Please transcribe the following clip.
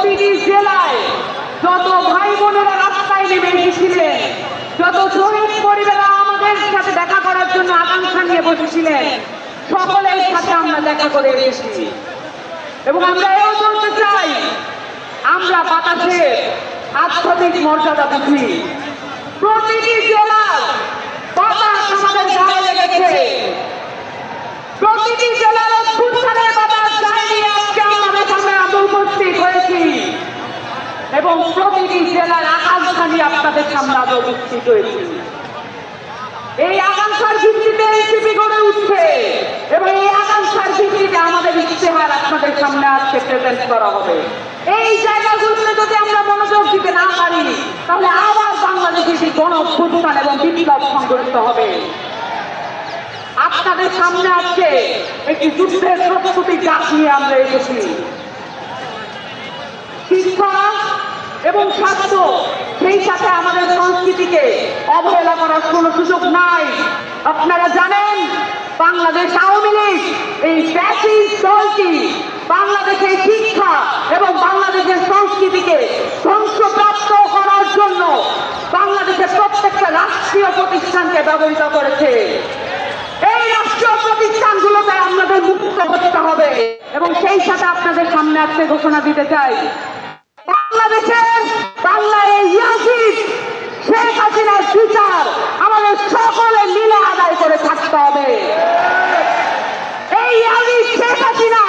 প্রতিটি জেলায় যত ভাই বোনেরা রাস্তায় নেমে এসেছিলেন, যত শহীদ পরিবাররা আমাদের সাথে দেখা করার জন্য আকাঙ্ক্ষা নিয়ে বসেছিলেন, সকলের সাথে আমরা দেখা করে এসেছি। এবং আমরা এও বলতে চাই, আমরা বাতাসের আধ্যাত্মিক মর্যাদা বুঝি। প্রতিটি জেলার বাতাস আমাদের গায়ে লেগেছে, প্রতিটি জেলার অভ্যুত্থানের বাতাস গায়ে নিয়ে আজকে আমাদের সামনে আমরা উপস্থিত হয়েছি এবং প্রতিটি জেলার আকাঙ্ক্ষা নিয়ে আপনাদের সামনে আজ উপস্থিত হয়েছি। এই আকাঙ্ক্ষার ভিত্তিতে এনসিপি গড়ে উঠছে এবং এই আকাঙ্ক্ষার ভিত্তিতে আমাদের ইশতেহার আপনাদের সামনে আজকে প্রেজেন্ট করা হবে। এই জায়গাগুলোতে যদি আমরা মনোযোগ দিতে না পারি, তাহলে আবার বাংলাদেশে সেই গণ অভ্যুত্থান এবং বিপ্লব সংঘটিত হবে। আপনাদের সামনে আজকে একটি যুদ্ধের প্রস্তুতি ডাক নিয়ে আমরা এসেছি। শিক্ষা এবং স্বাস্থ্য, সেই সাথে আমাদের সংস্কৃতিকে অবহেলা করার কোনো সুযোগ নাই। আপনারা জানেন, বাংলাদেশ আওয়ামী লীগ এই ফ্যাসিস্ট দলটি বাংলাদেশের শিক্ষা এবং বাংলাদেশের সংস্কৃতিকে ধ্বংসপ্রাপ্ত করার জন্য বাংলাদেশের প্রত্যেকটা রাষ্ট্রীয় প্রতিষ্ঠানকে ব্যবহৃত করেছে। এই রাষ্ট্রীয় প্রতিষ্ঠানগুলোকে আপনাদের মুক্ত করতে হবে এবং সেই সাথে আপনাদের সামনে আজকে ঘোষণা দিতে চাই, বাংলাদেশের বাংলায় ইয়াসিন শেখ হাসিনার বিচার আমাদের সকলে মিলে আদায় করে থাকতে হবে। এই ইয়াসিন শেখ হাসিনা